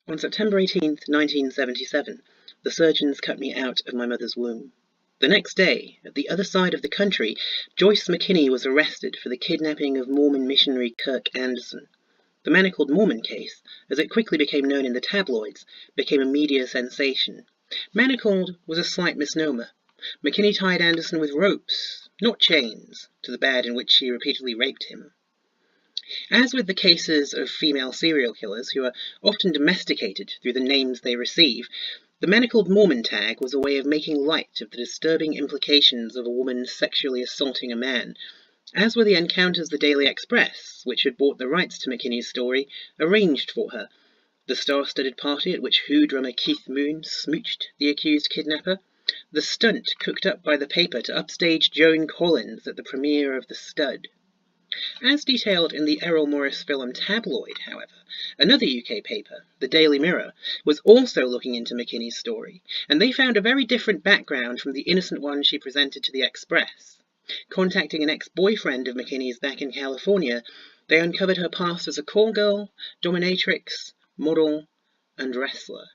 On September 18, 1977, the surgeons cut me out of my mother's womb. The next day, at the other side of the country, Joyce McKinney was arrested for the kidnapping of Mormon missionary Kirk Anderson. The manacled Mormon case, as it quickly became known in the tabloids, became a media sensation. Manacled was a slight misnomer. McKinney tied Anderson with ropes, not chains, to the bed in which she repeatedly raped him. As with the cases of female serial killers, who are often domesticated through the names they receive, the manacled Mormon tag was a way of making light of the disturbing implications of a woman sexually assaulting a man, as were the encounters the Daily Express, which had bought the rights to McKinney's story, arranged for her, the star-studded party at which Who drummer Keith Moon smooched the accused kidnapper, the stunt cooked up by the paper to upstage Joan Collins at the premiere of The Stud. As detailed in the Errol Morris film tabloid, however, another UK paper, the Daily Mirror, was also looking into McKinney's story, and they found a very different background from the innocent one she presented to the Express. Contacting an ex-boyfriend of McKinney's back in California, they uncovered her past as a call girl, dominatrix, model, and wrestler.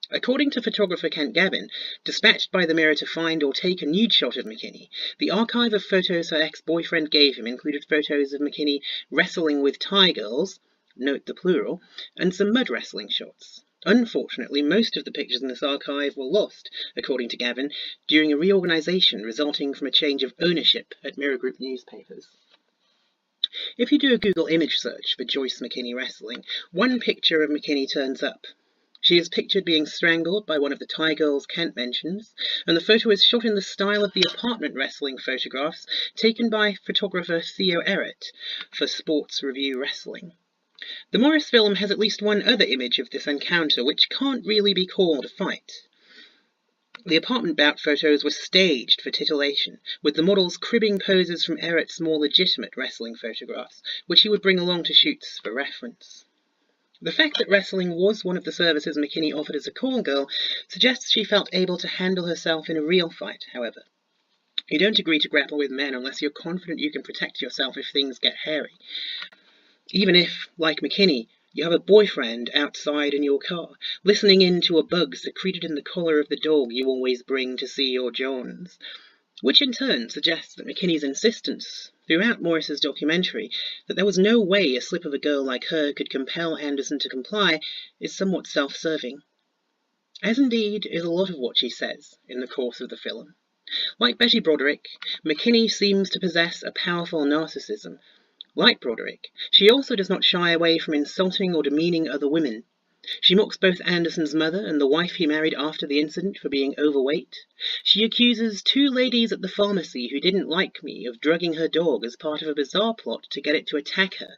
According to photographer Kent Gavin, dispatched by the Mirror to find or take a nude shot of McKinney, the archive of photos her ex-boyfriend gave him included photos of McKinney wrestling with Thai girls, note the plural, and some mud wrestling shots. Unfortunately, most of the pictures in this archive were lost, according to Gavin, during a reorganisation resulting from a change of ownership at Mirror Group newspapers. If you do a Google image search for Joyce McKinney wrestling, one picture of McKinney turns up. She is pictured being strangled by one of the Thai girls Kent mentions, and the photo is shot in the style of the apartment wrestling photographs taken by photographer Theo Errett for Sports Review Wrestling. The Morris film has at least one other image of this encounter, which can't really be called a fight. The apartment bout photos were staged for titillation, with the models cribbing poses from Errett's more legitimate wrestling photographs, which he would bring along to shoots for reference. The fact that wrestling was one of the services McKinney offered as a call girl suggests she felt able to handle herself in a real fight, however. You don't agree to grapple with men unless you're confident you can protect yourself if things get hairy. Even if, like McKinney, you have a boyfriend outside in your car, listening in to a bug secreted in the collar of the dog you always bring to see your Johns. Which in turn suggests that McKinney's insistence throughout Morris's documentary that there was no way a slip of a girl like her could compel Anderson to comply is somewhat self-serving. As indeed is a lot of what she says in the course of the film. Like Betty Broderick, McKinney seems to possess a powerful narcissism. Like Broderick, she also does not shy away from insulting or demeaning other women. She mocks both Anderson's mother and the wife he married after the incident for being overweight. She accuses two ladies at the pharmacy who didn't like me of drugging her dog as part of a bizarre plot to get it to attack her.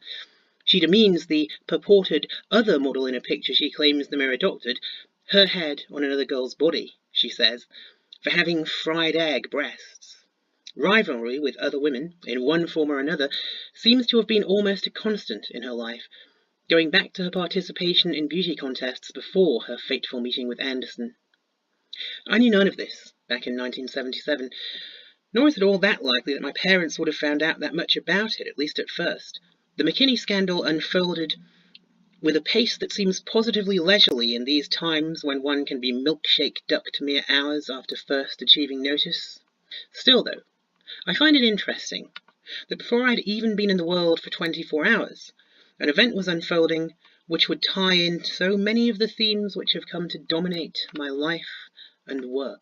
She demeans the purported other model in a picture she claims the Mirror doctored, her head on another girl's body, she says, for having fried egg breasts. Rivalry with other women, in one form or another, seems to have been almost a constant in her life, going back to her participation in beauty contests before her fateful meeting with Anderson. I knew none of this back in 1977, nor is it all that likely that my parents would have found out that much about it, at least at first. The McKinney scandal unfolded with a pace that seems positively leisurely in these times when one can be milkshake-ducked mere hours after first achieving notice. Still, though, I find it interesting that before I'd even been in the world for 24 hours, an event was unfolding which would tie in so many of the themes which have come to dominate my life and work.